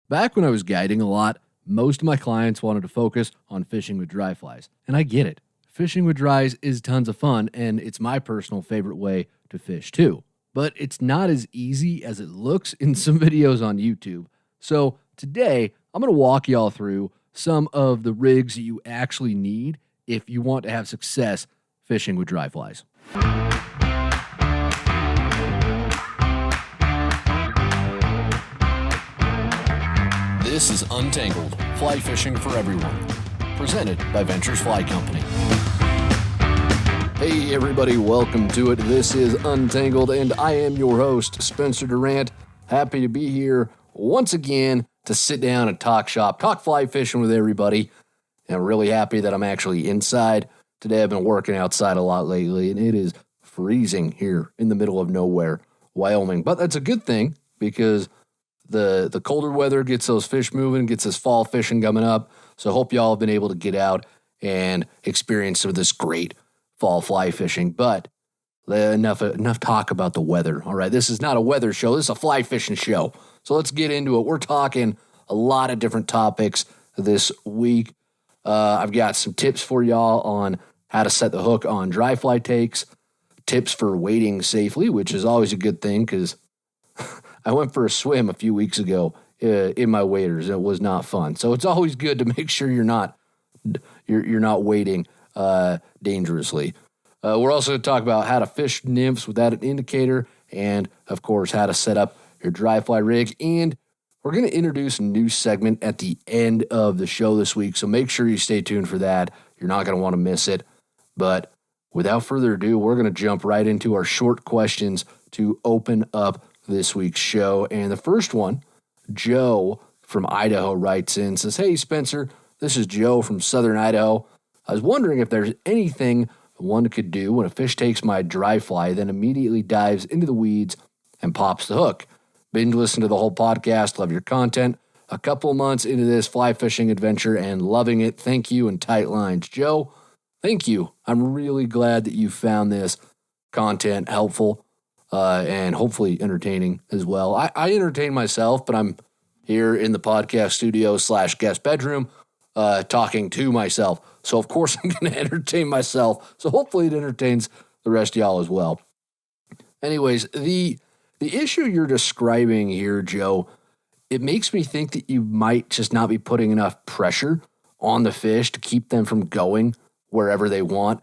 Back when I was guiding a lot, most of my clients wanted to focus on fishing with dry flies, and I get it. Fishing with dries is tons of fun, and it's my personal favorite way to fish too. But it's not as easy as it looks in some videos on YouTube. So today, I'm going to walk y'all through some of the rigs that you actually need if you want to have success fishing with dry flies. This is Untangled, Fly Fishing for Everyone, presented by Ventures Fly Company. Hey everybody, welcome to it. This is Untangled, and I am your host, Spencer Durant. Happy to be here once again to sit down and talk shop, talk fly fishing with everybody. And I'm really happy that I'm actually inside. Today I've been working outside a lot lately, and it is freezing here in the middle of nowhere, Wyoming. But that's a good thing because the colder weather gets those fish moving, gets this fall fishing coming up. So I hope y'all have been able to get out and experience some of this great fall fly fishing. But enough talk about the weather. All right, this is not a weather show. This is a fly fishing show. So let's get into it. We're talking a lot of different topics this week. I've got some tips for y'all on how to set the hook on dry fly takes, tips for wading safely, which is always a good thing because I went for a swim a few weeks ago in my waders. It was not fun. So it's always good to make sure you're not wading dangerously. We're also going to talk about how to fish nymphs without an indicator, and of course how to set up your dry fly rig. And we're going to introduce a new segment at the end of the show this week, so make sure you stay tuned for that. You're not going to want to miss it. But without further ado, we're going to jump right into our short questions to open up this week's show. And the first one, Joe from Idaho writes in, says, "Hey Spencer, this is Joe from Southern Idaho. I was wondering if there's anything one could do when a fish takes my dry fly, then immediately dives into the weeds and pops the hook. Binge listened to the whole podcast, love your content. A couple months into this fly fishing adventure and loving it. Thank you, and tight lines." Joe, thank you. I'm really glad that you found this content helpful and hopefully entertaining as well. I entertain myself, but I'm here in the podcast studio / guest bedroom talking to myself. So, of course, I'm going to entertain myself. So, hopefully, it entertains the rest of y'all as well. Anyways, the issue you're describing here, Joe, it makes me think that you might just not be putting enough pressure on the fish to keep them from going wherever they want.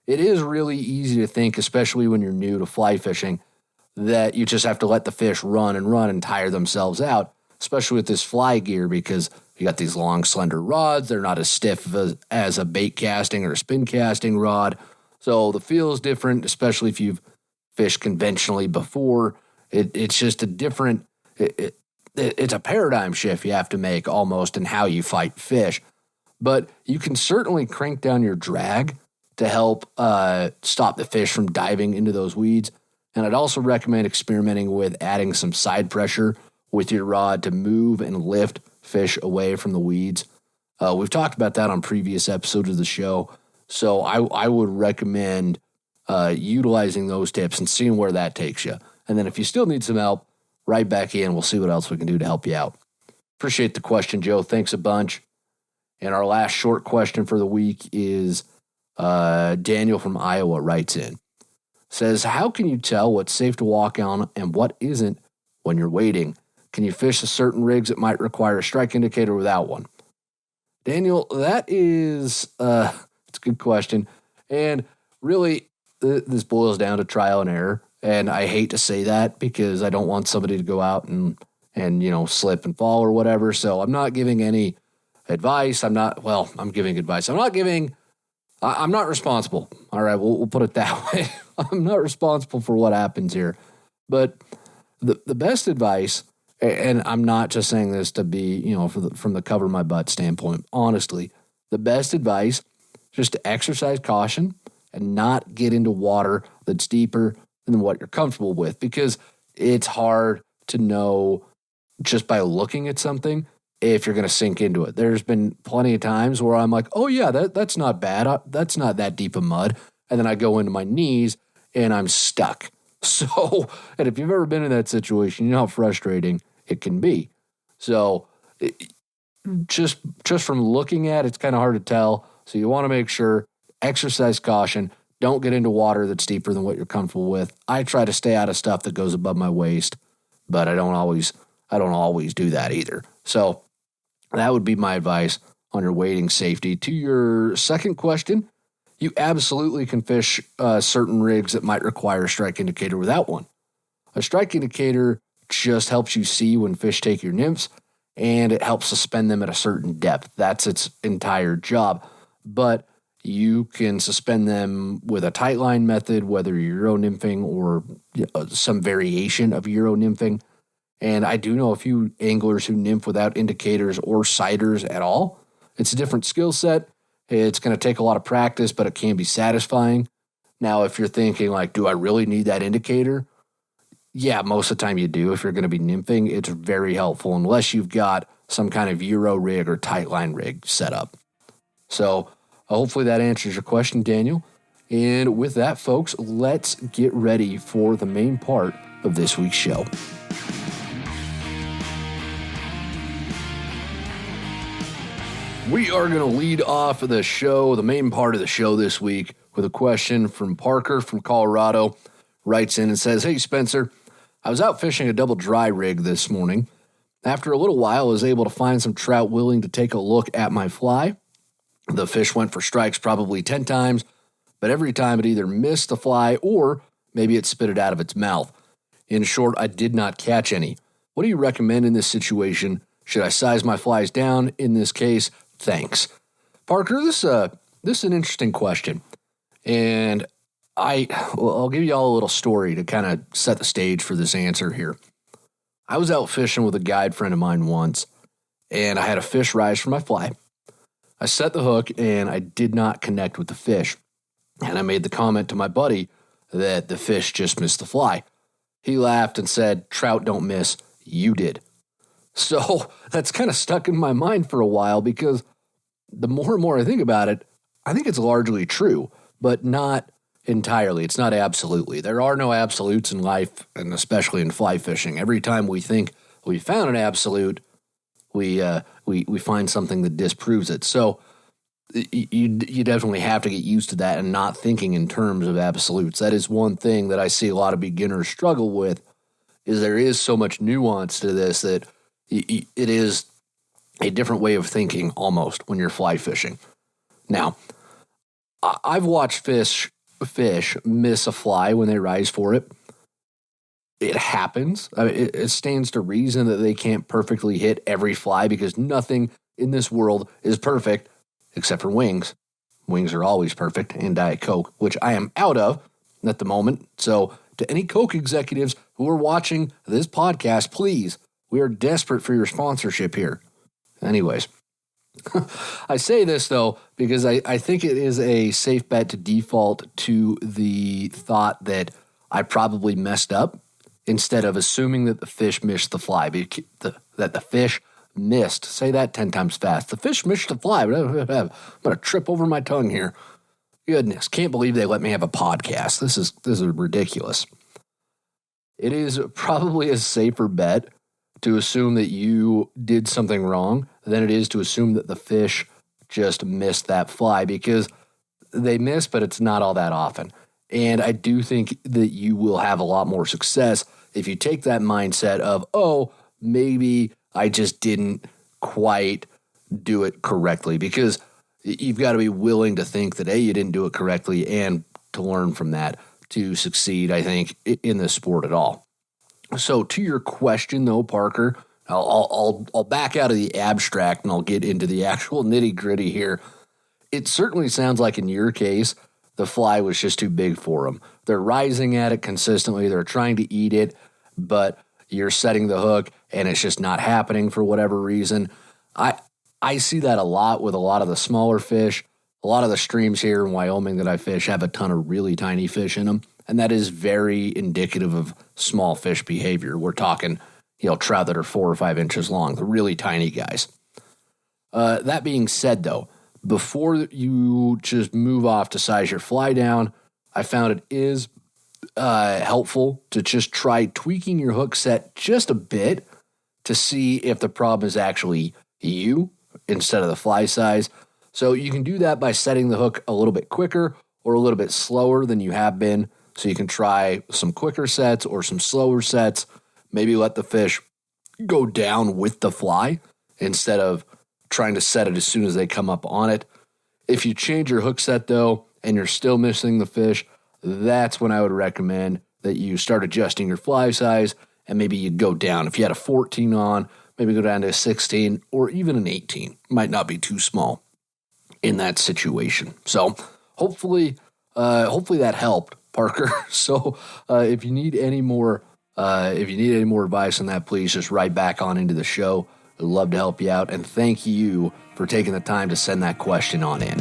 It is really easy to think, especially when you're new to fly fishing, that you just have to let the fish run and tire themselves out, especially with this fly gear, because you got these long, slender rods. They're not as stiff as a bait casting or a spin casting rod. So the feel is different, especially if you've fished conventionally before. It's just a different, it's a paradigm shift you have to make almost in how you fight fish. But you can certainly crank down your drag to help stop the fish from diving into those weeds. And I'd also recommend experimenting with adding some side pressure with your rod to move and lift fish away from the weeds. We've talked about that on previous episodes of the show. So I would recommend utilizing those tips and seeing where that takes you. And then if you still need some help, right back in. We'll see what else we can do to help you out. Appreciate the question, Joe. Thanks a bunch. And our last short question for the week is Daniel from Iowa writes in. Says, how can you tell what's safe to walk on and what isn't when you're wading? Can you fish a certain rigs that might require a strike indicator without one? Daniel, that is it's a good question. And really, this boils down to trial and error. And I hate to say that because I don't want somebody to go out and slip and fall or whatever. So I'm not giving any advice. I'm giving advice. I'm not responsible. All right, we'll put it that way. I'm not responsible for what happens here. But the best advice, and I'm not just saying this to be, from the cover my butt standpoint, honestly, the best advice is just to exercise caution and not get into water that's deeper than what you're comfortable with, because it's hard to know just by looking at something if you're going to sink into it. There's been plenty of times where I'm like, oh yeah, that's not bad. That's not that deep of mud. And then I go into my knees and I'm stuck. So, and if you've ever been in that situation, you know how frustrating it can be. So Just from looking at it, it's kind of hard to tell. So you want to make sure, exercise caution. Don't get into water that's deeper than what you're comfortable with. I try to stay out of stuff that goes above my waist, but I don't always do that either. So that would be my advice on your wading safety. To your second question, you absolutely can fish certain rigs that might require a strike indicator without one. A strike indicator just helps you see when fish take your nymphs, and it helps suspend them at a certain depth. That's its entire job. But you can suspend them with a tight line method, whether you're Euro nymphing or some variation of Euro nymphing. And I do know a few anglers who nymph without indicators or sighters at all. It's a different skill set. It's going to take a lot of practice, but it can be satisfying. Now, if you're thinking like, do I really need that indicator? Yeah, most of the time you do. If you're going to be nymphing, it's very helpful unless you've got some kind of Euro rig or tight line rig set up. So hopefully that answers your question, Daniel. And with that, folks, let's get ready for the main part of this week's show. We are going to lead off the show, the main part of the show this week, with a question from Parker from Colorado. Writes in and says, "Hey, Spencer, I was out fishing a double dry rig this morning. After a little while, I was able to find some trout willing to take a look at my fly. The fish went for strikes probably 10 times, but every time it either missed the fly or maybe it spit it out of its mouth. In short, I did not catch any. What do you recommend in this situation? Should I size my flies down in this case? Thanks." Parker, this is an interesting question. And I'll give you all a little story to kind of set the stage for this answer here. I was out fishing with a guide friend of mine once, and I had a fish rise for my fly. I set the hook, and I did not connect with the fish. And I made the comment to my buddy that the fish just missed the fly. He laughed and said, "Trout don't miss, you did." So that's kind of stuck in my mind for a while because the more and more I think about it, I think it's largely true, but not entirely. It's not absolutely. There are no absolutes in life, and especially in fly fishing. Every time we think we found an absolute, we find something that disproves it. So you definitely have to get used to that and not thinking in terms of absolutes. That is one thing that I see a lot of beginners struggle with, is there is so much nuance to this that it is a different way of thinking almost when you're fly fishing. Now, I've watched fish miss a fly when they rise for it. It happens. I mean, it stands to reason that they can't perfectly hit every fly because nothing in this world is perfect except for wings. Wings are always perfect, and Diet Coke, which I am out of at the moment. So to any Coke executives who are watching this podcast, please, we are desperate for your sponsorship here. Anyways, I say this, though, because I think it is a safe bet to default to the thought that I probably messed up instead of assuming that the fish missed the fly, that the fish missed. Say that 10 times fast. The fish missed the fly. I'm going to trip over my tongue here. Goodness, can't believe they let me have a podcast. This is ridiculous. It is probably a safer bet to assume that you did something wrong than it is to assume that the fish just missed that fly, because they miss, but it's not all that often. And I do think that you will have a lot more success if you take that mindset of, oh, maybe I just didn't quite do it correctly, because you've got to be willing to think that, A, you didn't do it correctly, and to learn from that to succeed, I think, in this sport at all. So to your question, though, Parker, I'll back out of the abstract and I'll get into the actual nitty-gritty here. It certainly sounds like in your case, the fly was just too big for them. They're rising at it consistently. They're trying to eat it, but you're setting the hook and it's just not happening for whatever reason. I see that a lot with a lot of the smaller fish. A lot of the streams here in Wyoming that I fish have a ton of really tiny fish in them, and that is very indicative of small fish behavior. We're talking, trout that are 4 or 5 inches long, the really tiny guys. That being said, though, before you just move off to size your fly down, I found it is helpful to just try tweaking your hook set just a bit to see if the problem is actually you instead of the fly size. So you can do that by setting the hook a little bit quicker or a little bit slower than you have been. So you can try some quicker sets or some slower sets. Maybe let the fish go down with the fly instead of trying to set it as soon as they come up on it. If you change your hook set though, and you're still missing the fish, that's when I would recommend that you start adjusting your fly size and maybe you go down. If you had a 14 on, maybe go down to a 16 or even an 18. Might not be too small in that situation. So hopefully that helped, Parker. So if you need any more advice on that, please just write back on into the show. I'd love to help you out. And thank you for taking the time to send that question on in.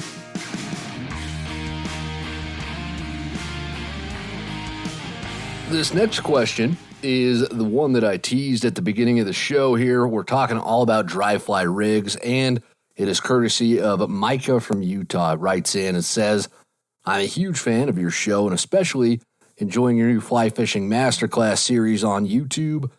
This next question is the one that I teased at the beginning of the show here. We're talking all about dry fly rigs, and it is courtesy of Micah from Utah. Writes in and says, I'm a huge fan of your show and especially enjoying your new fly fishing masterclass series on YouTube.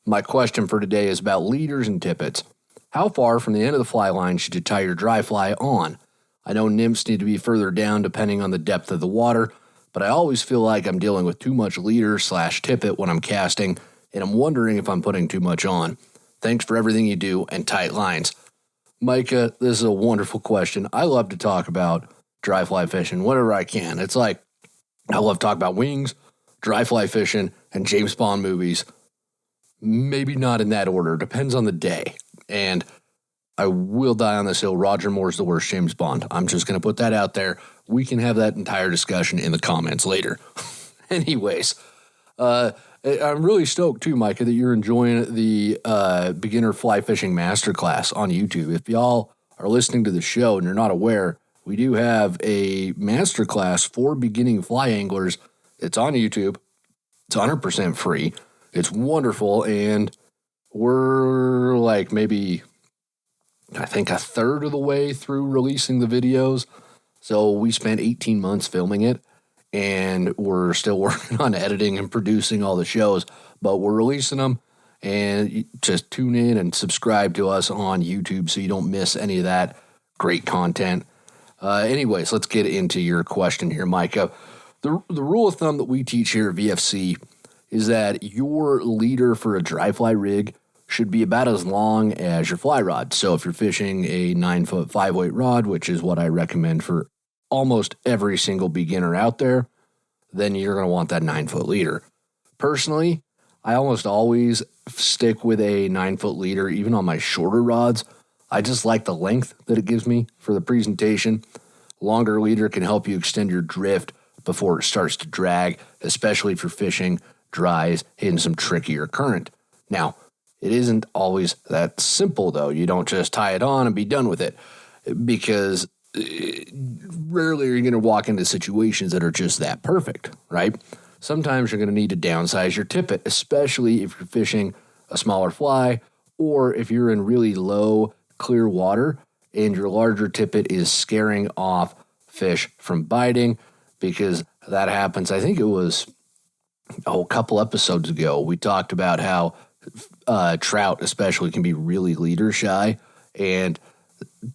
My question for today is about leaders and tippets. How far from the end of the fly line should you tie your dry fly on? I know nymphs need to be further down depending on the depth of the water, but I always feel like I'm dealing with too much leader/tippet when I'm casting, and I'm wondering if I'm putting too much on. Thanks for everything you do and tight lines. Micah, this is a wonderful question. I love to talk about dry fly fishing whenever I can. It's like I love to talk about wings, dry fly fishing, and James Bond movies. Maybe not in that order. Depends on the day. And I will die on this hill. Roger Moore's the worst James Bond. I'm just going to put that out there. We can have that entire discussion in the comments later. Anyways, I'm really stoked too, Micah, that you're enjoying the beginner fly fishing masterclass on YouTube. If y'all are listening to the show and you're not aware, we do have a masterclass for beginning fly anglers. It's on YouTube. It's 100% free. It's wonderful, and we're like maybe, I think, a third of the way through releasing the videos. So we spent 18 months filming it, and we're still working on editing and producing all the shows, but we're releasing them, and just tune in and subscribe to us on YouTube so you don't miss any of that great content. Anyways, let's get into your question here, Micah. The rule of thumb that we teach here at VFC is that your leader for a dry fly rig should be about as long as your fly rod. So if you're fishing a 9-foot 5-weight rod, which is what I recommend for almost every single beginner out there, then you're going to want that 9-foot leader. Personally, I almost always stick with a 9-foot leader, even on my shorter rods. I just like the length that it gives me for the presentation. Longer leader can help you extend your drift before it starts to drag, especially if you're fishing dries, hitting some trickier current. Now, it isn't always that simple, though. You don't just tie it on and be done with it, because rarely are you going to walk into situations that are just that perfect, right? Sometimes you're going to need to downsize your tippet, especially if you're fishing a smaller fly or if you're in really low, clear water and your larger tippet is scaring off fish from biting, because that happens. I think it was a couple episodes ago, we talked about how trout especially can be really leader shy, and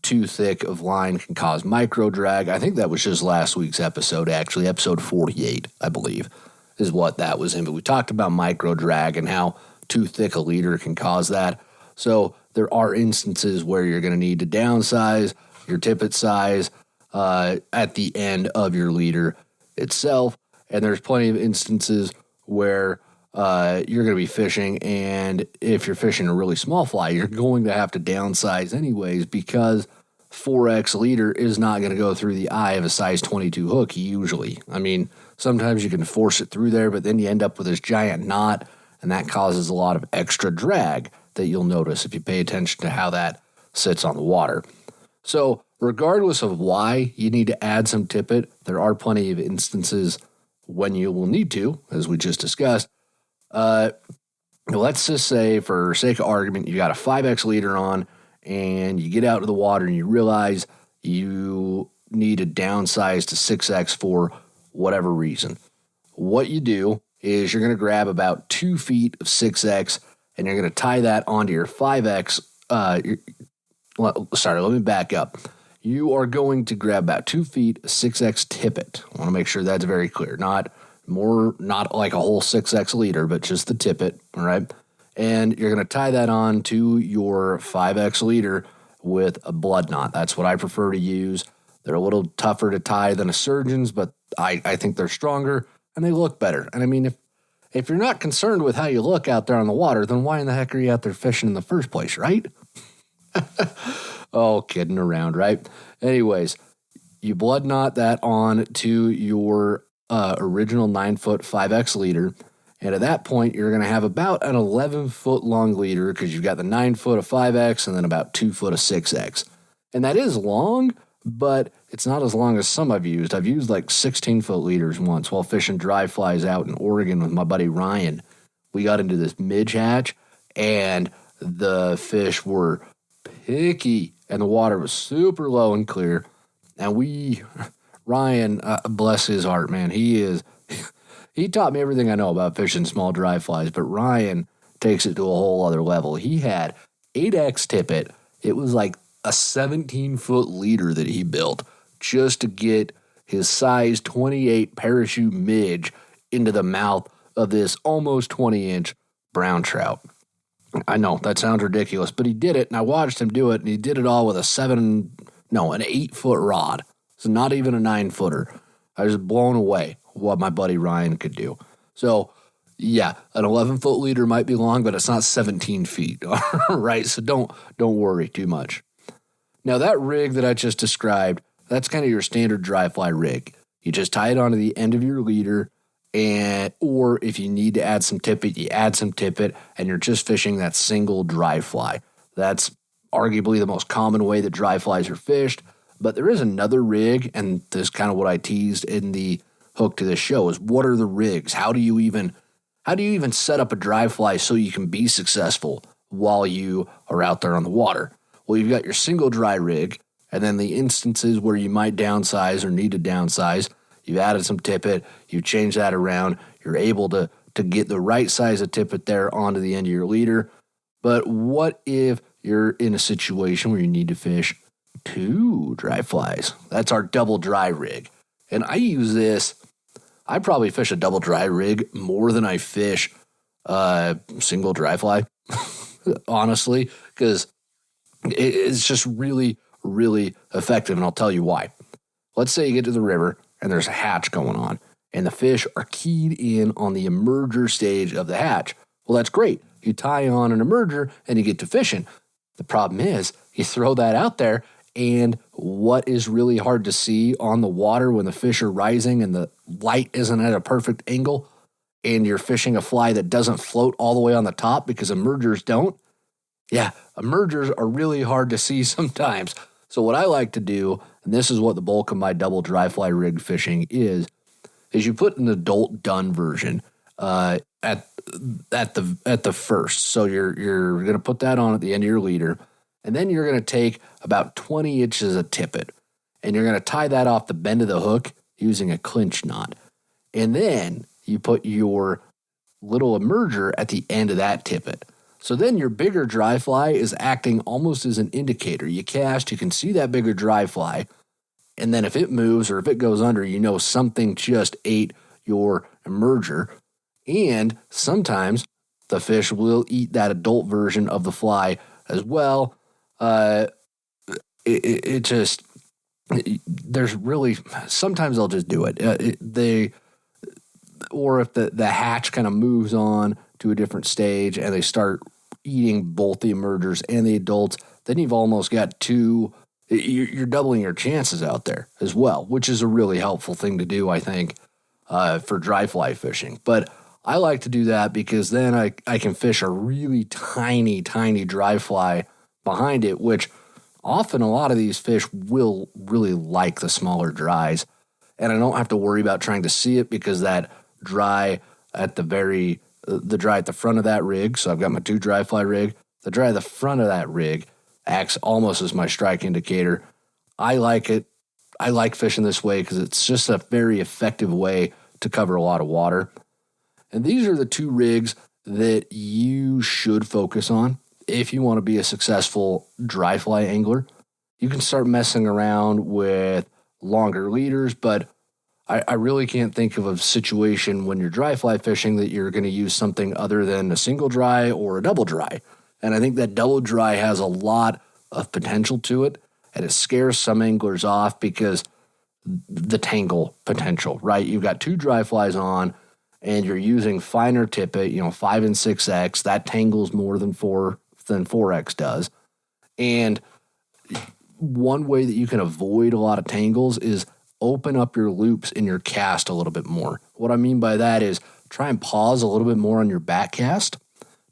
too thick of line can cause micro drag. I think that was just last week's episode, actually, episode 48, I believe, is what that was in. But we talked about micro drag and how too thick a leader can cause that. So there are instances where you're going to need to downsize your tippet size at the end of your leader itself. And there's plenty of instances where you're going to be fishing, and if you're fishing a really small fly, you're going to have to downsize anyways, because 4X leader is not going to go through the eye of a size 22 hook usually. I mean, sometimes you can force it through there, but then you end up with this giant knot, and that causes a lot of extra drag that you'll notice if you pay attention to how that sits on the water. So regardless of why you need to add some tippet, there are plenty of instances when you will need to, as we just discussed. Let's just say, for sake of argument, you got a 5X leader on and you get out to the water and you realize you need to downsize to 6X for whatever reason. What you do is you're going to grab about 2 feet of 6X and you're going to tie that onto your 5X. Let me back up. You are going to grab about 2 feet, 6X tippet. I want to make sure that's very clear. Not like a whole 6X leader, but just the tippet, all right? And you're going to tie that on to your 5X leader with a blood knot. That's what I prefer to use. They're a little tougher to tie than a surgeon's, but I think they're stronger and they look better. And I mean, if you're not concerned with how you look out there on the water, then why in the heck are you out there fishing in the first place, right? Oh, kidding around, right? Anyways, you blood knot that on to your original 9-foot 5X leader. And at that point, you're going to have about an 11-foot long leader because you've got the 9 foot of 5X and then about 2 foot of 6X. And that is long, but it's not as long as some I've used. I've used like 16-foot leaders once while fishing dry flies out in Oregon with my buddy Ryan. We got into this midge hatch, and the fish were picky, and the water was super low and clear. And Ryan, bless his heart, man, he taught me everything I know about fishing small dry flies, but Ryan takes it to a whole other level. He had 8X tippet. It was like a 17-foot leader that he built just to get his size 28 parachute midge into the mouth of this almost 20-inch brown trout. I know, that sounds ridiculous, but he did it, and I watched him do it, and he did it all with an 8-foot rod. So not even a 9-footer. I was blown away what my buddy Ryan could do. So, yeah, an 11-foot leader might be long, but it's not 17 feet, all right? So don't worry too much. Now, that rig that I just described, that's kind of your standard dry fly rig. You just tie it onto the end of your leader, or if you need to add some tippet, you add some tippet, and you're just fishing that single dry fly. That's arguably the most common way that dry flies are fished. But there is another rig, and this is kind of what I teased in the hook to this show, is what are the rigs? How do you even set up a dry fly so you can be successful while you are out there on the water? Well, you've got your single dry rig, and then the instances where you might downsize or need to downsize, you've added some tippet, you change that around, you're able to get the right size of tippet there onto the end of your leader. But what if you're in a situation where you need to fish 2 dry flies? That's our double dry rig. And I use this, I probably fish a double dry rig more than I fish single dry fly, honestly, because it's just really, really effective, and I'll tell you why. Let's say you get to the river, and there's a hatch going on, and the fish are keyed in on the emerger stage of the hatch. Well, that's great. You tie on an emerger, and you get to fishing. The problem is, you throw that out there, and what is really hard to see on the water when the fish are rising and the light isn't at a perfect angle, and you're fishing a fly that doesn't float all the way on the top because emergers don't? Yeah, emergers are really hard to see sometimes. So what I like to do, and this is what the bulk of my double dry fly rig fishing is you put an adult done version at the first. So you're going to put that on at the end of your leader, and then you're going to take about 20 inches of tippet, and you're going to tie that off the bend of the hook using a clinch knot. And then you put your little emerger at the end of that tippet. So then your bigger dry fly is acting almost as an indicator. You cast, you can see that bigger dry fly, and then if it moves or if it goes under, you know something just ate your emerger. And sometimes the fish will eat that adult version of the fly as well. There's really, sometimes they'll just do it. Or if the hatch kind of moves on to a different stage and they start eating both the emergers and the adults, then you've almost got you're doubling your chances out there as well, which is a really helpful thing to do, I think, for dry fly fishing. But I like to do that because then I can fish a really tiny, tiny dry fly behind it, which often a lot of these fish will really like the smaller dries. And I don't have to worry about trying to see it because that dry at the dry at the front of that rig, so I've got my 2 dry fly rig, the dry at the front of that rig acts almost as my strike indicator. I like it. I like fishing this way because it's just a very effective way to cover a lot of water. And these are the 2 rigs that you should focus on if you want to be a successful dry fly angler. You can start messing around with longer leaders, but I really can't think of a situation when you're dry fly fishing that you're going to use something other than a single dry or a double dry. And I think that double dry has a lot of potential to it, and it scares some anglers off because the tangle potential, right? You've got 2 dry flies on, and you're using finer tippet, 5 and 6X. That tangles more than 4X does. And one way that you can avoid a lot of tangles is open up your loops in your cast a little bit more. What I mean by that is try and pause a little bit more on your back cast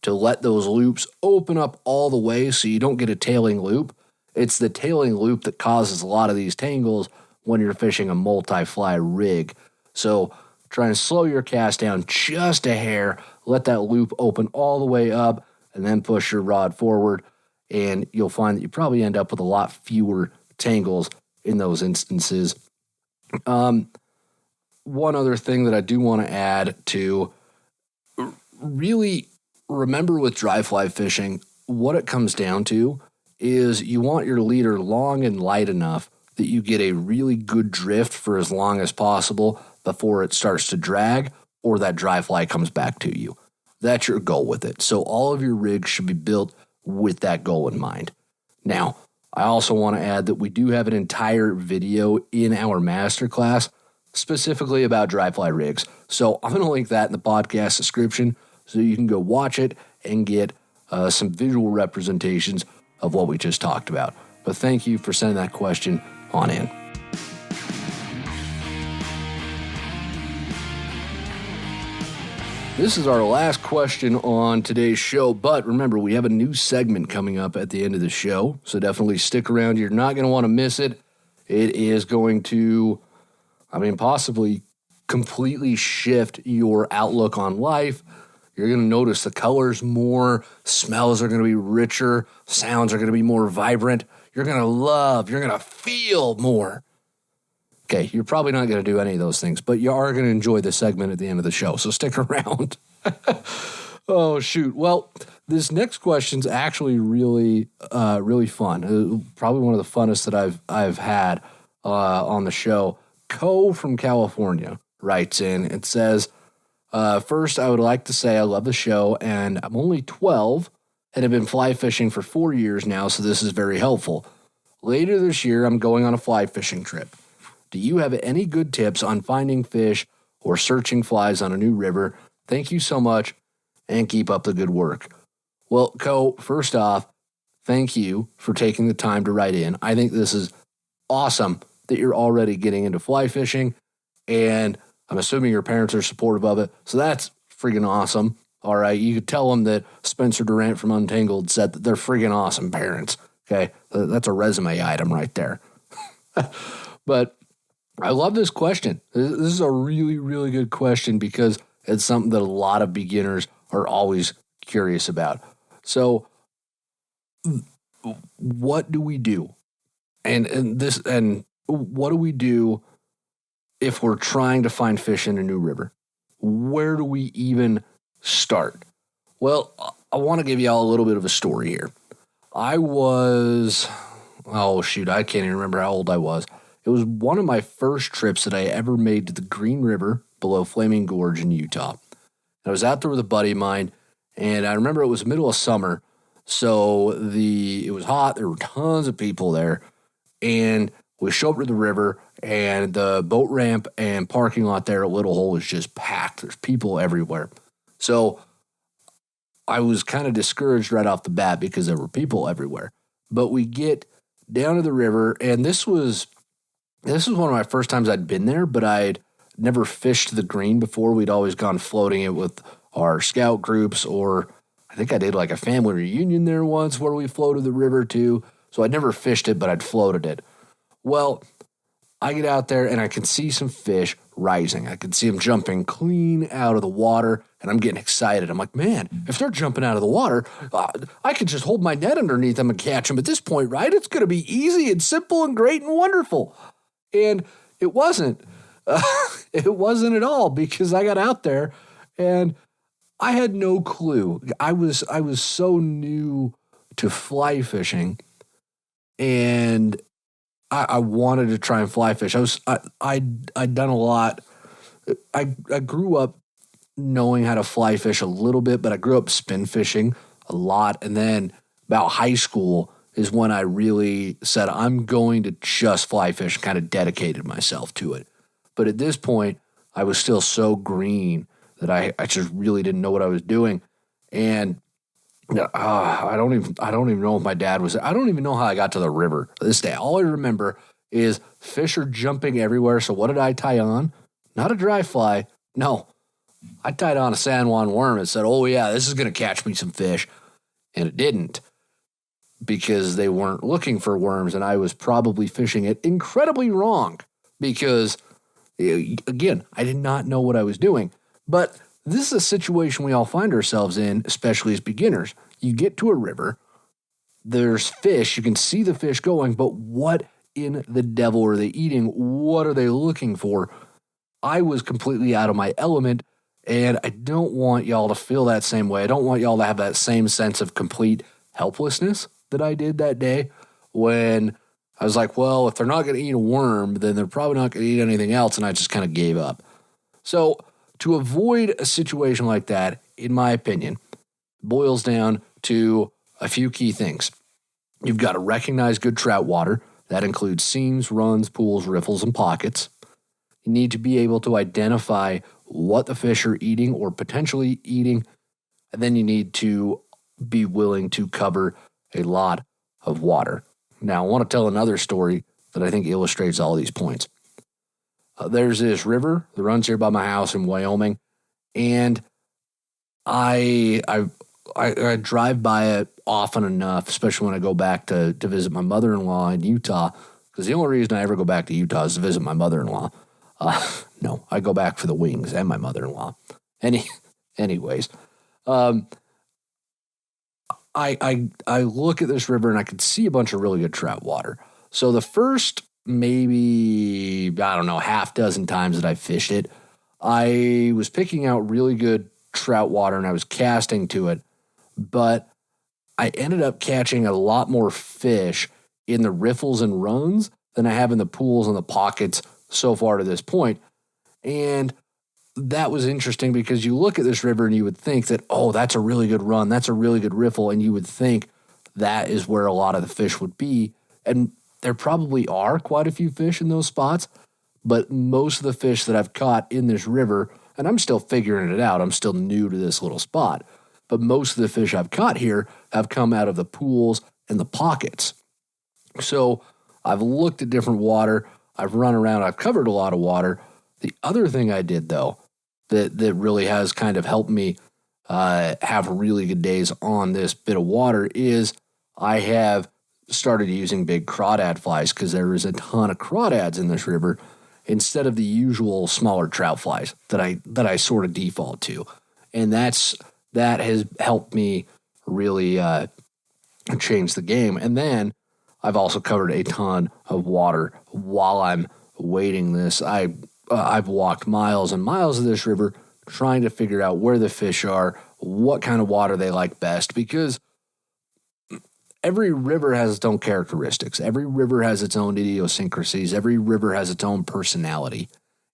to let those loops open up all the way so you don't get a tailing loop. It's the tailing loop that causes a lot of these tangles when you're fishing a multi-fly rig. So try and slow your cast down just a hair, let that loop open all the way up, and then push your rod forward, and you'll find that you probably end up with a lot fewer tangles in those instances. One other thing that I do want to add to really remember with dry fly fishing, what it comes down to is you want your leader long and light enough that you get a really good drift for as long as possible before it starts to drag or that dry fly comes back to you. That's your goal with it. So all of your rigs should be built with that goal in mind. Now, I also want to add that we do have an entire video in our masterclass specifically about dry fly rigs. So I'm going to link that in the podcast description so you can go watch it and get some visual representations of what we just talked about. But thank you for sending that question on in. This is our last question on today's show, but remember, we have a new segment coming up at the end of the show, so definitely stick around. You're not going to want to miss it. It is going to, possibly completely shift your outlook on life. You're going to notice the colors more, smells are going to be richer, sounds are going to be more vibrant. You're going to feel more. Okay, you're probably not going to do any of those things, but you are going to enjoy the segment at the end of the show, so stick around. Oh, shoot. Well, this next question's actually really fun. Probably one of the funnest that I've had on the show. Co from California writes in and says, first, I would like to say I love the show, and I'm only 12 and have been fly fishing for 4 years now, so this is very helpful. Later this year, I'm going on a fly fishing trip. Do you have any good tips on finding fish or searching flies on a new river? Thank you so much, and keep up the good work. Well, Co, first off, thank you for taking the time to write in. I think this is awesome that you're already getting into fly fishing, and I'm assuming your parents are supportive of it, so that's freaking awesome. All right, you could tell them that Spencer Durant from Untangled said that they're freaking awesome parents. Okay, that's a resume item right there. But I love this question. This is a really, really good question because it's something that a lot of beginners are always curious about. So, what do we do? And what do we do if we're trying to find fish in a new river? Where do we even start? Well, I want to give you all a little bit of a story here. I can't even remember how old I was. It was one of my first trips that I ever made to the Green River below Flaming Gorge in Utah. I was out there with a buddy of mine, and I remember it was middle of summer, so it was hot. There were tons of people there, and we show up to the river, and the boat ramp and parking lot there at Little Hole is just packed. There's people everywhere. So I was kind of discouraged right off the bat because there were people everywhere. But we get down to the river, and this was one of my first times I'd been there, but I'd never fished the Green before. We'd always gone floating it with our scout groups, or I think I did like a family reunion there once where we floated the river too. So I'd never fished it, but I'd floated it. Well, I get out there and I can see some fish rising. I can see them jumping clean out of the water, and I'm getting excited. I'm like, man, if they're jumping out of the water, I could just hold my net underneath them and catch them at this point, right? It's going to be easy and simple and great and wonderful. And it wasn't. It wasn't at all, because I got out there and I had no clue. I was so new to fly fishing, and I wanted to try and fly fish. I'd done a lot. I grew up knowing how to fly fish a little bit, but I grew up spin fishing a lot. And then about high school is when I really said, I'm going to just fly fish, and kind of dedicated myself to it. But at this point, I was still so green that I just really didn't know what I was doing. And I don't even know if my dad was. I don't even know how I got to the river this day. All I remember is fish are jumping everywhere. So what did I tie on? Not a dry fly. No, I tied on a San Juan worm and said, "Oh yeah, this is going to catch me some fish," and it didn't, because they weren't looking for worms, and I was probably fishing it incredibly wrong because, again, I did not know what I was doing. But this is a situation we all find ourselves in, especially as beginners. You get to a river, there's fish, you can see the fish going, but what in the devil are they eating? What are they looking for? I was completely out of my element, and I don't want y'all to feel that same way. I don't want y'all to have that same sense of complete helplessness that I did that day when I was like, well, if they're not going to eat a worm, then they're probably not going to eat anything else, and I just kind of gave up. So to avoid a situation like that, in my opinion, boils down to a few key things. You've got to recognize good trout water. That includes seams, runs, pools, riffles, and pockets. You need to be able to identify what the fish are eating or potentially eating, and then you need to be willing to cover a lot of water. Now, I want to tell another story that I think illustrates all these points. There's this river that runs here by my house in Wyoming, and I drive by it often enough, especially when I go back to visit my mother-in-law in Utah, because the only reason I ever go back to Utah is to visit my mother-in-law. No, I go back for the wings and my mother-in-law. Anyways, I look at this river and I can see a bunch of really good trout water. So the first maybe, I don't know, half dozen times that I fished it, I was picking out really good trout water and I was casting to it, but I ended up catching a lot more fish in the riffles and runs than I have in the pools and the pockets so far to this point. And that was interesting because you look at this river and you would think that, oh, that's a really good run, that's a really good riffle, and you would think that is where a lot of the fish would be. And there probably are quite a few fish in those spots, but most of the fish that I've caught in this river, and I'm still figuring it out, I'm still new to this little spot, but most of the fish I've caught here have come out of the pools and the pockets. So I've looked at different water, I've run around, I've covered a lot of water. The other thing I did, though, that really has kind of helped me have really good days on this bit of water is I have started using big crawdad flies because there is a ton of crawdads in this river instead of the usual smaller trout flies that I sort of default to. And that has helped me really change the game. And then I've also covered a ton of water while I'm waiting this. I've walked miles and miles of this river trying to figure out where the fish are, what kind of water they like best, because every river has its own characteristics. Every river has its own idiosyncrasies. Every river has its own personality.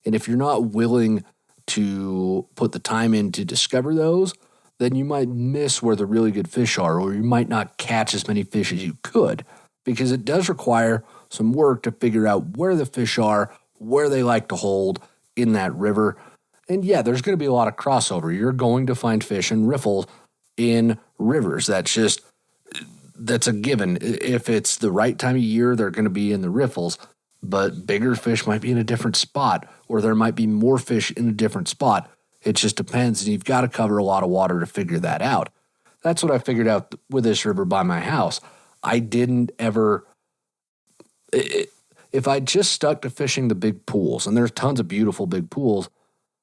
And if you're not willing to put the time in to discover those, then you might miss where the really good fish are, or you might not catch as many fish as you could, because it does require some work to figure out where the fish are, where they like to hold in that river. And yeah, there's going to be a lot of crossover. You're going to find fish and riffles in rivers. That's a given. If it's the right time of year, they're going to be in the riffles, but bigger fish might be in a different spot, or there might be more fish in a different spot. It just depends, and you've got to cover a lot of water to figure that out. That's what I figured out with this river by my house. I didn't ever... If I just stuck to fishing the big pools, and there's tons of beautiful big pools,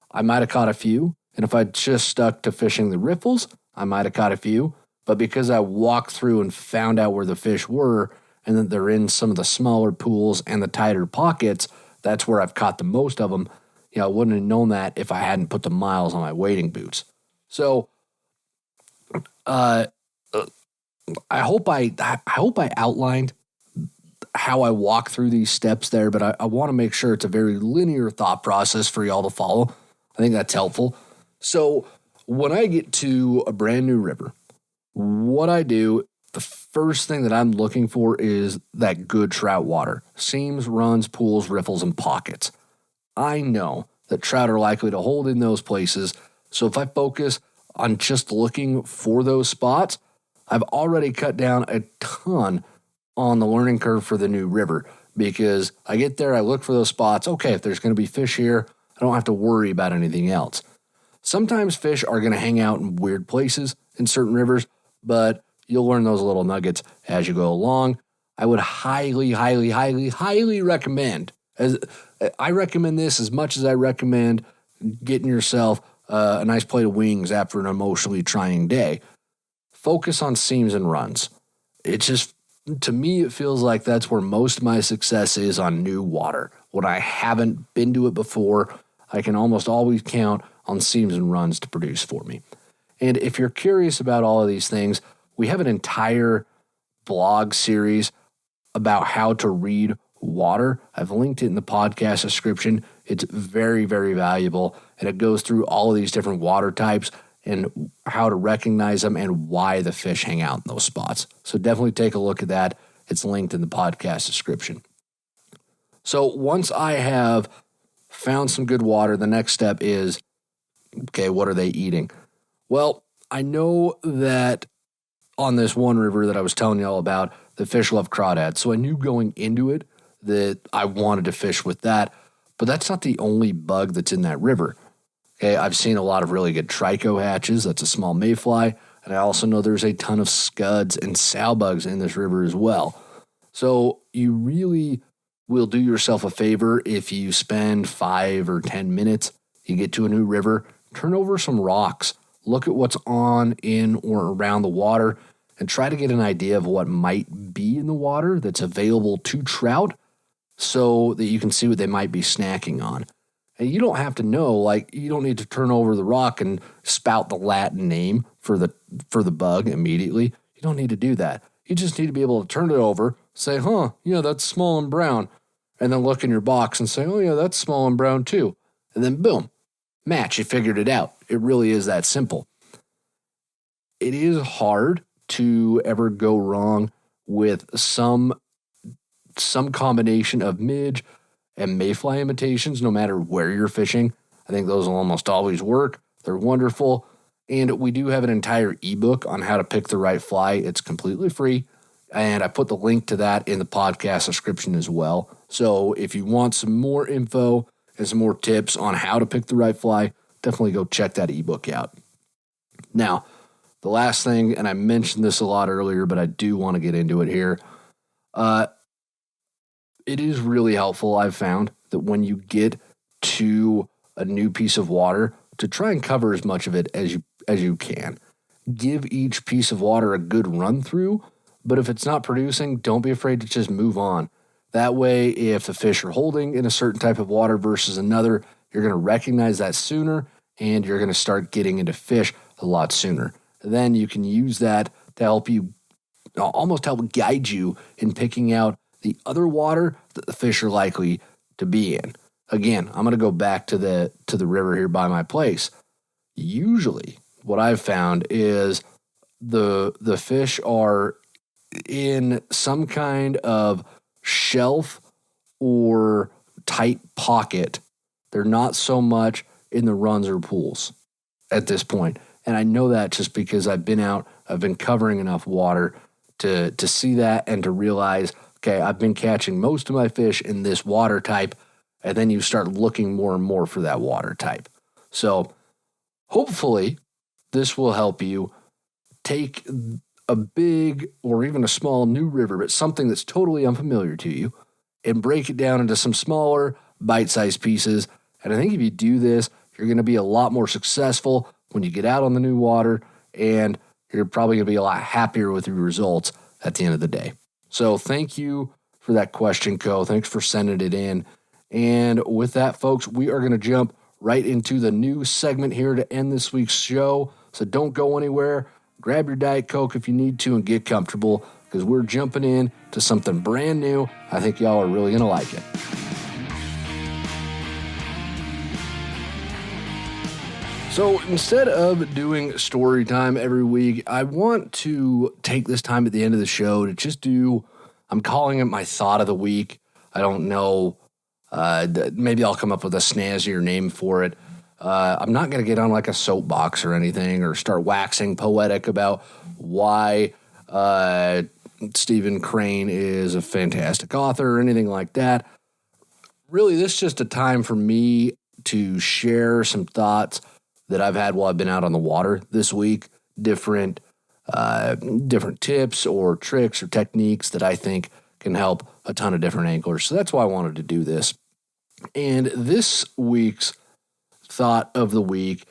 I might have caught a few. And if I just stuck to fishing the riffles, I might have caught a few. But because I walked through and found out where the fish were, and that they're in some of the smaller pools and the tighter pockets, that's where I've caught the most of them. I wouldn't have known that if I hadn't put the miles on my wading boots. So, I hope I outlined how I walk through these steps there, but I want to make sure it's a very linear thought process for y'all to follow. I think that's helpful. So when I get to a brand new river, what I do, the first thing that I'm looking for is that good trout water. Seams, runs, pools, riffles, and pockets. I know that trout are likely to hold in those places, so if I focus on just looking for those spots, I've already cut down a ton on the learning curve for the new river, because I get there, I look for those spots. Okay, if there's going to be fish here, I don't have to worry about anything else. Sometimes fish are going to hang out in weird places in certain rivers, but you'll learn those little nuggets as you go along. I would highly, highly, highly, highly recommend, as I recommend this as much as I recommend getting yourself a nice plate of wings after an emotionally trying day. Focus on seams and runs. It just, to me, it feels like that's where most of my success is on new water. When I haven't been to it before, I can almost always count on seams and runs to produce for me. And if you're curious about all of these things, we have an entire blog series about how to read water. I've linked it in the podcast description. It's very, very valuable, and it goes through all of these different water types and how to recognize them and why the fish hang out in those spots. So definitely take a look at that. It's linked in the podcast description. So once I have found some good water, the next step is, okay, what are they eating? Well, I know that on this one river that I was telling y'all about, the fish love crawdads. So I knew going into it that I wanted to fish with that, but that's not the only bug that's in that river. Okay, I've seen a lot of really good trico hatches. That's a small mayfly. And I also know there's a ton of scuds and sow bugs in this river as well. So you really will do yourself a favor if you spend 5 or 10 minutes, you get to a new river, turn over some rocks, look at what's on, in, or around the water, and try to get an idea of what might be in the water that's available to trout so that you can see what they might be snacking on. And you don't have to know, like, you don't need to turn over the rock and spout the Latin name for the bug immediately. You don't need to do that. You just need to be able to turn it over, say, yeah, that's small and brown, and then look in your box and say, oh, yeah, that's small and brown too. And then boom, match, you figured it out. It really is that simple. It is hard to ever go wrong with some combination of midge and mayfly imitations, no matter where you're fishing. I think those will almost always work. They're wonderful. And we do have an entire ebook on how to pick the right fly. It's completely free. And I put the link to that in the podcast description as well. So if you want some more info and some more tips on how to pick the right fly, definitely go check that ebook out. Now, the last thing, and I mentioned this a lot earlier, but I do want to get into it here. It is really helpful, I've found, that when you get to a new piece of water, to try and cover as much of it as you can. Give each piece of water a good run through, but if it's not producing, don't be afraid to just move on. That way, if the fish are holding in a certain type of water versus another, you're going to recognize that sooner, and you're going to start getting into fish a lot sooner. Then you can use that to help you, almost help guide you in picking out the other water that the fish are likely to be in. Again, I'm going to go back to the river here by my place. Usually, what I've found is the fish are in some kind of shelf or tight pocket. They're not so much in the runs or pools at this point. And I know that just because I've been covering enough water to see that and to realize, okay, I've been catching most of my fish in this water type, and then you start looking more and more for that water type. So hopefully this will help you take a big or even a small new river, but something that's totally unfamiliar to you, and break it down into some smaller bite-sized pieces. And I think if you do this, you're going to be a lot more successful when you get out on the new water, and you're probably going to be a lot happier with your results at the end of the day. So thank you for that question, Co. Thanks for sending it in. And with that, folks, we are going to jump right into the new segment here to end this week's show. So don't go anywhere. Grab your Diet Coke if you need to and get comfortable, because we're jumping in to something brand new. I think y'all are really going to like it. So instead of doing story time every week, I want to take this time at the end of the show to just I'm calling it my thought of the week. I don't know. Maybe I'll come up with a snazzier name for it. I'm not going to get on like a soapbox or anything or start waxing poetic about why Stephen Crane is a fantastic author or anything like that. Really, this is just a time for me to share some thoughts that I've had while I've been out on the water this week, different tips or tricks or techniques that I think can help a ton of different anglers. So that's why I wanted to do this. And this week's thought of the week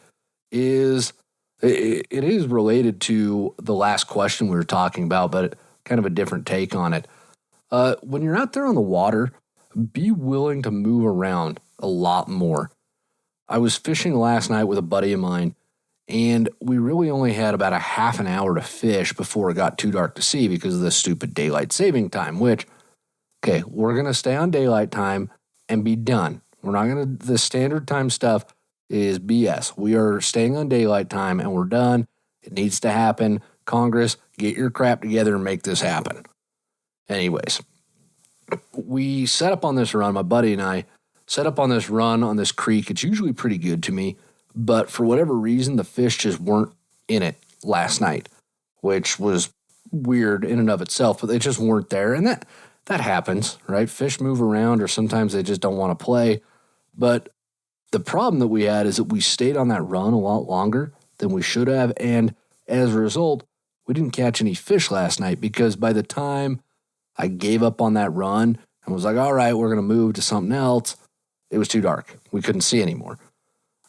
is, it is related to the last question we were talking about, but kind of a different take on it. When you're out there on the water, be willing to move around a lot more. I was fishing last night with a buddy of mine, and we really only had about a half an hour to fish before it got too dark to see because of the stupid daylight saving time, which, okay, we're going to stay on daylight time and be done. We're not going to, the standard time stuff is BS. We are staying on daylight time and we're done. It needs to happen. Congress, get your crap together and make this happen. Anyways, we set up on this run, my buddy and I, set up on this run on this creek. It's usually pretty good to me, but for whatever reason, the fish just weren't in it last night, which was weird in and of itself, but they just weren't there. And that happens, right? Fish move around or sometimes they just don't want to play. But the problem that we had is that we stayed on that run a lot longer than we should have. And as a result, we didn't catch any fish last night because by the time I gave up on that run and was like, all right, we're going to move to something else, it was too dark. We couldn't see anymore.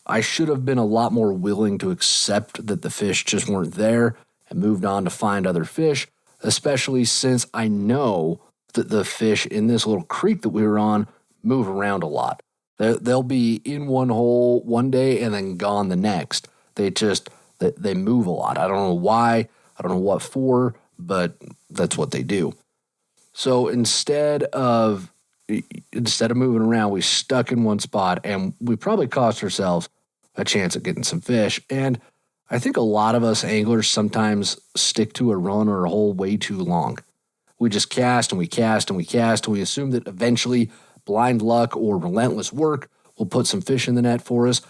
I should have been a lot more willing to accept that the fish just weren't there and moved on to find other fish, especially since I know that the fish in this little creek that we were on move around a lot. They'll be in one hole one day and then gone the next. They move a lot. I don't know why. I don't know what for, but that's what they do. So instead of moving around, we stuck in one spot and we probably cost ourselves a chance at getting some fish. And I think a lot of us anglers sometimes stick to a run or a hole way too long. We just cast and we cast and we cast and we assume that eventually blind luck or relentless work will put some fish in the net for us.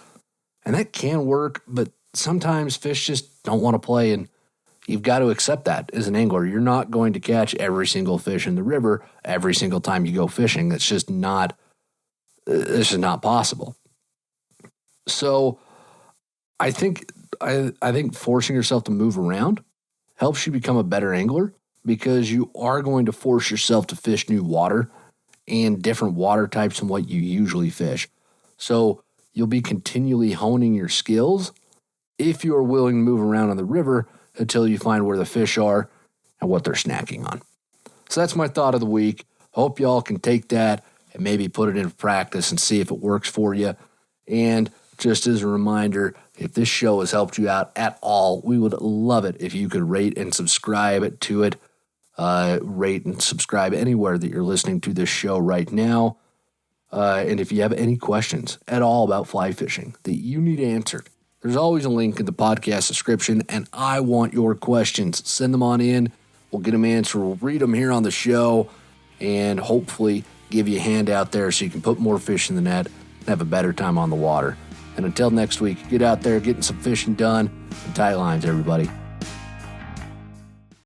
And that can work, but sometimes fish just don't want to play, and you've got to accept that as an angler. You're not going to catch every single fish in the river every single time you go fishing. It's just not possible. So I think forcing yourself to move around helps you become a better angler, because you are going to force yourself to fish new water and different water types than what you usually fish. So you'll be continually honing your skills if you are willing to move around on the river until you find where the fish are and what they're snacking on. So that's my thought of the week. Hope y'all can take that and maybe put it into practice and see if it works for you. And just as a reminder, if this show has helped you out at all, we would love it if you could rate and subscribe to it. Rate and subscribe anywhere that you're listening to this show right now. And if you have any questions at all about fly fishing that you need answered, there's always a link in the podcast description, and I want your questions. Send them on in. We'll get them answered. We'll read them here on the show and hopefully give you a hand out there so you can put more fish in the net and have a better time on the water. And until next week, get out there getting some fishing done and tight lines, everybody.